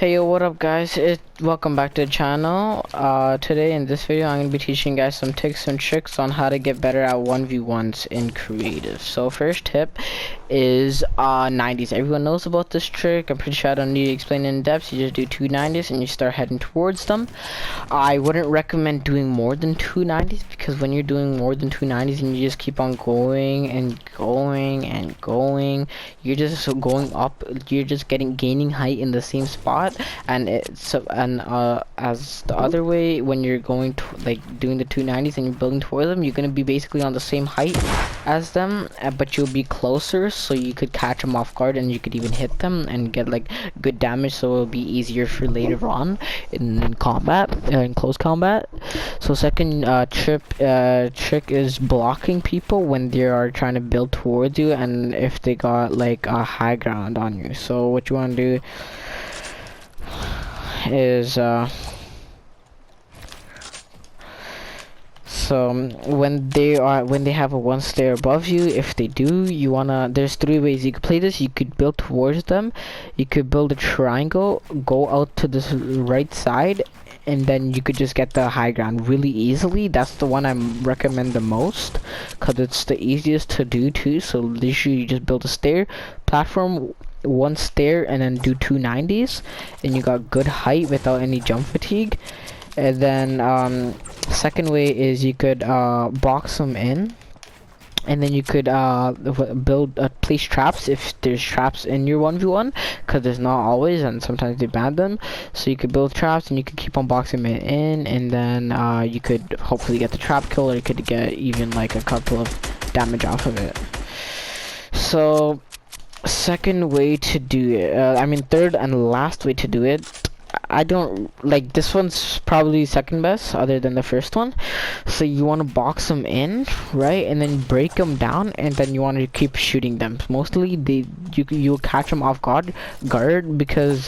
Hey yo, what up guys? Welcome back to the channel. Today in this video I'm going to be teaching you guys some tips and tricks on how to get better at 1v1s in creative. So first tip is 90s. Everyone knows about this trick. I'm pretty sure I don't need to explain it in depth. You just do two 90s and you start heading towards them. I wouldn't recommend doing more than two 90s because when you're doing more than two 90s and you just keep on going and going and going, you're just going up, you're just gaining height in the same spot. And as the other way, when you're going to like doing the 290s and you're building toward them, you're gonna be basically on the same height as them, but you'll be closer, so you could catch them off guard and you could even hit them and get like good damage, so it'll be easier for later on in combat, in close combat. So second trick is blocking people when they are trying to build towards you and if they got like a high ground on you. So what you want to do is so when they have a one stair above you, if they do, you wanna, there's three ways you could play this. You could build towards them, you could build a triangle, go out to the right side, and then you could just get the high ground really easily. That's the one I recommend the most because it's the easiest to do too. So literally you just build a stair platform, one stair, and then do two 90s, and you got good height without any jump fatigue. And then second way is you could box them in, and then you could build place traps if there's traps in your 1v1, because there's not always, and sometimes they ban them. So you could build traps and you could keep on boxing it in, and then you could hopefully get the trap kill, or you could get even like a couple of damage off of it. So second way to do it, third and last way to do it, I don't like this one's probably second best other than the first one. So you want to box them in, right, and then break them down, and then you want to keep shooting them. Mostly you'll catch them off guard because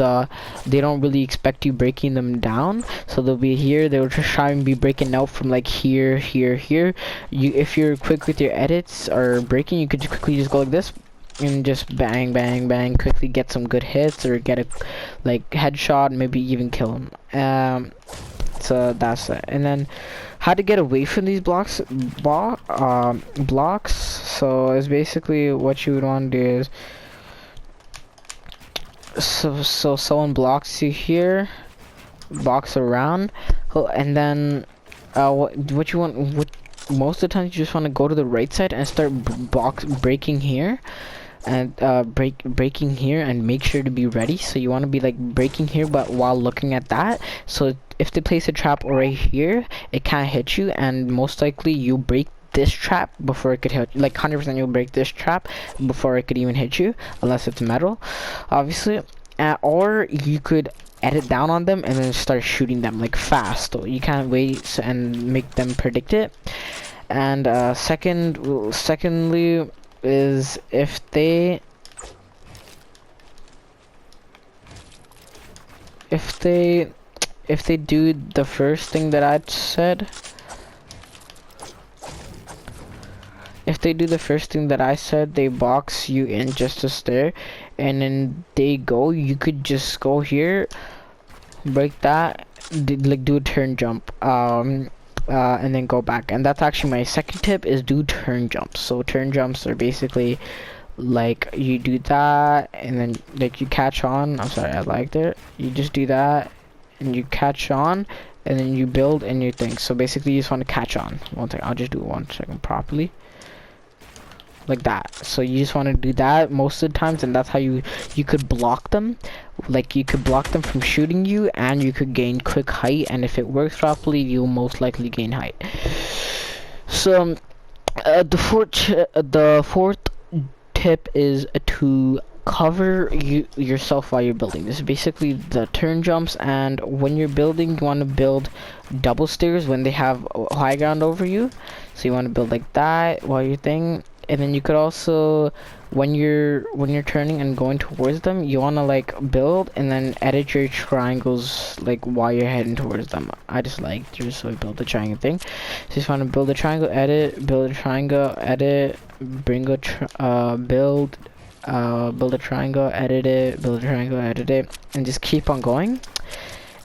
they don't really expect you breaking them down. So they'll be here, they'll just try and be breaking out from like here. If you're quick with your edits or breaking, you could just quickly just go like this and just bang bang bang, quickly get some good hits or get a like headshot, maybe even kill him. So that's it. And then how to get away from these blocks. So it's basically what you would want to do is, so someone blocks you here, box around, and then what you want, most of the time you just want to go to the right side and start breaking here, and breaking here, and make sure to be ready. So you want to be like breaking here, but while looking at that, so if they place a trap right here, it can't hit you, and most likely you break this trap before it could hit, like 100% you'll break this trap before it could even hit you, unless it's metal, obviously. Or you could edit down on them and then start shooting them like fast. So you can't wait and make them predict it. And secondly is if they do the first thing that I said, they box you in just a stair, and then they go, you could just go here, break that, do a turn jump, and then go back. And that's actually my second tip, is do turn jumps. So turn jumps are basically like you do that and then like you catch on, I'm sorry, I liked it, you just do that and you catch on, and then you build and you think. So basically you just want to catch on. One second, I'll just do it 1 second properly, like that. So you just want to do that most of the times, and that's how you could block them. Like you could block them from shooting you, and you could gain quick height, and if it works properly, you'll most likely gain height. So the fourth tip is to cover yourself while you're building. This is basically the turn jumps, and when you're building, you want to build double stairs when they have high ground over you. So you want to build like that while you're thing. And then you could also, when you're turning and going towards them, you want to like build and then edit your triangles like while you're heading towards them. I just like just so I build the triangle thing. So you just want to build a triangle, edit, build a triangle, edit, bring a build, build a triangle, edit it, build a triangle, edit it, and just keep on going.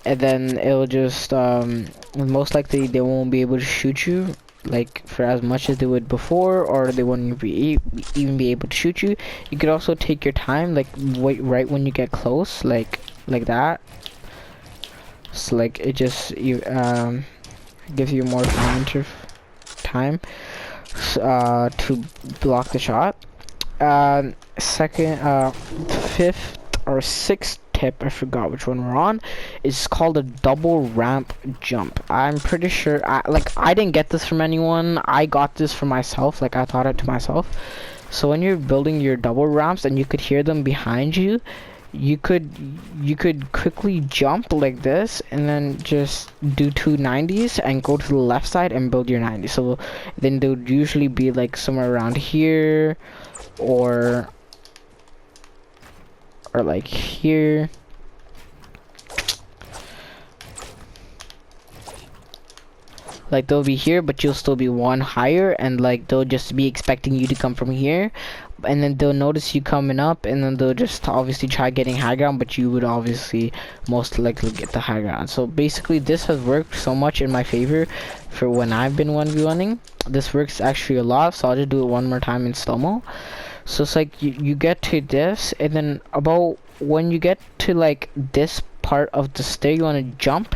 And then it'll just most likely they won't be able to shoot you like for as much as they would before, or they wouldn't even be able to shoot you. You could also take your time, like wait right when you get close, like that. So like it just gives you more time to block the shot. Second, fifth or sixth tip, I forgot which one we're on, is called a double ramp jump. I'm pretty sure I didn't get this from anyone. I got this for myself, like I taught it to myself. So when you're building your double ramps and you could hear them behind you, you could quickly jump like this and then just do 290s and go to the left side and build your 90. So then they would usually be like somewhere around here, or like here. Like they'll be here, but you'll still be one higher, and like they'll just be expecting you to come from here, and then they'll notice you coming up, and then they'll just obviously try getting high ground, but you would obviously most likely get the high ground. So basically this has worked so much in my favor for when I've been 1v1ing. This works actually a lot, so I'll just do it one more time in slow-mo. So it's like you get to this, and then about when you get to like this part of the stair, you want to jump,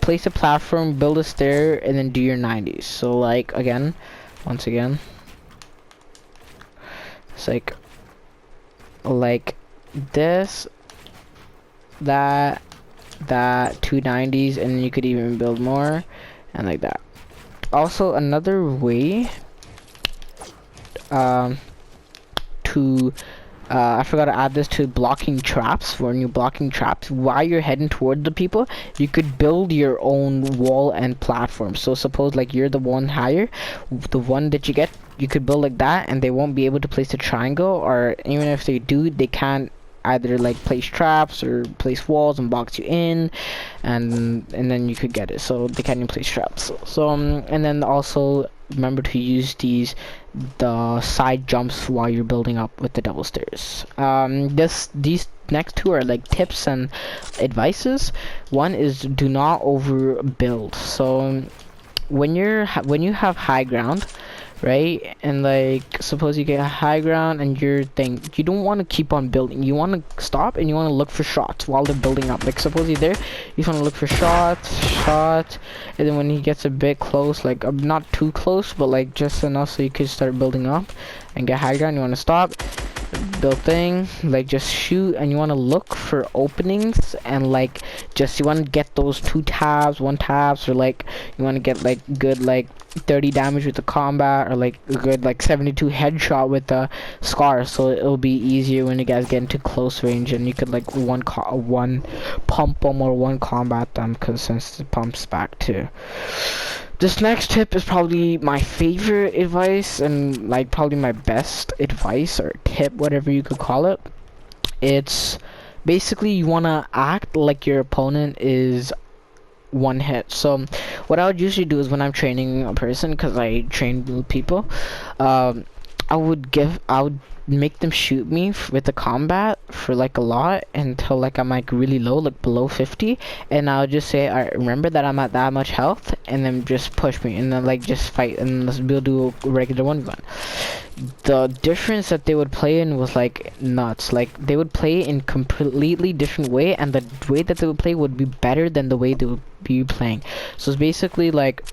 place a platform, build a stair, and then do your 90s. So like again, once again, it's like this, that 290s, and then you could even build more, and like that. Also another way to I forgot to add this to blocking traps. When you're blocking traps while you're heading toward the people, you could build your own wall and platform. So suppose like you're the one higher, the one that you get, you could build like that, and they won't be able to place a triangle, or even if they do, they can't either like place traps or place walls and box you in, and then you could get it. So they can't even place traps. So and then also remember to use the side jumps while you're building up with the double stairs. These next two are like tips and advices. One is do not overbuild. So when you have high ground, right, and like suppose you get a high ground and you don't want to keep on building, you want to stop and you want to look for shots while they're building up. Like suppose you're there, you just want to look for shots, and then when he gets a bit close, like not too close, but like just enough so you could start building up and get high ground, you want to stop, build thing, like just shoot, and you want to look for openings, and like just you want to get those 1 tabs, or like you want to get like good like 30 damage with the combat, or like a good like 72 headshot with the scar, so it'll be easier when you guys get into close range, and you could like one pump them or one combat them, because since it pumps back too. This next tip is probably my favorite advice, and like probably my best advice or tip, whatever you could call it. It's basically you want to act like your opponent is one hit. So what I would usually do is when I'm training a person, because I train people, I would make them shoot me with the combat for like a lot until like I'm like really low, like below 50, and I'll just say, alright, remember that I'm at that much health, and then just push me, and then like just fight, and we'll do a regular 1v1. The difference that they would play in was like nuts. Like they would play in completely different way, and the way that they would play would be better than the way they would be playing. So it's basically like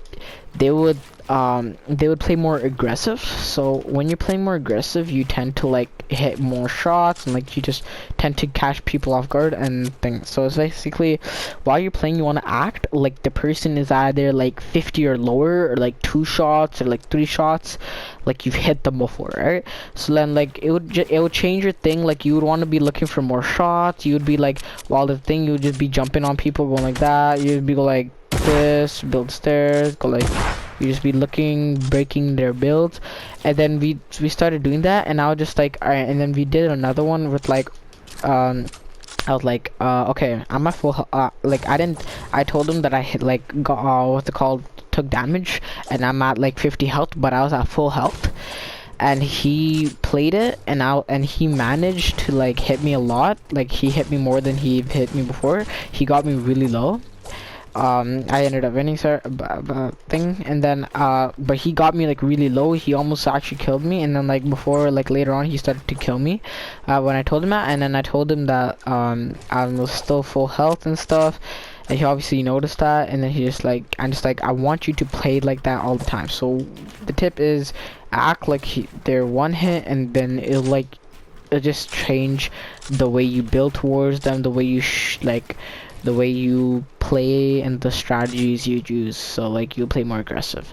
they would play more aggressive. So when you're playing more aggressive, you tend to like hit more shots, and like you just tend to catch people off guard and things. So it's basically while you're playing, you want to act like the person is either like 50 or lower, or like 2 shots or like 3 shots, like you've hit them before, right? So then like it would change your thing. Like you would want to be looking for more shots. You would be like, while the thing, you would just be jumping on people, going like that. You'd be like this, build stairs, go like, you just be looking, breaking their builds. And then we started doing that, and I was just like, alright. And then we did another one with like I was like, okay, I'm at full like I told him that I hit like got what's it called, took damage, and I'm at like 50 health, but I was at full health. and he played it, and he managed to like hit me a lot. Like he hit me more than he hit me before. He got me really low. I ended up winning thing, and then but he got me like really low. He almost actually killed me, and then like before, like later on, he started to kill me when I told him that. And then I told him that I was still full health and stuff, and he obviously noticed that. And then he just like, I'm just like, I want you to play like that all the time. So the tip is act like they're one hit, and then it'll just change the way you build towards them, the way you the way you play, and the strategies you use. So like you'll play more aggressive.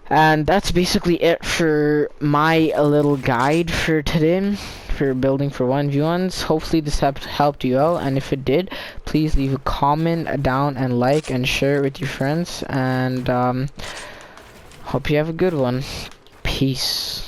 And that's basically it for my little guide for today for building for 1v1s. Hopefully this helped you out, and if it did, please leave a comment down and like and share it with your friends, and hope you have a good one. Peace.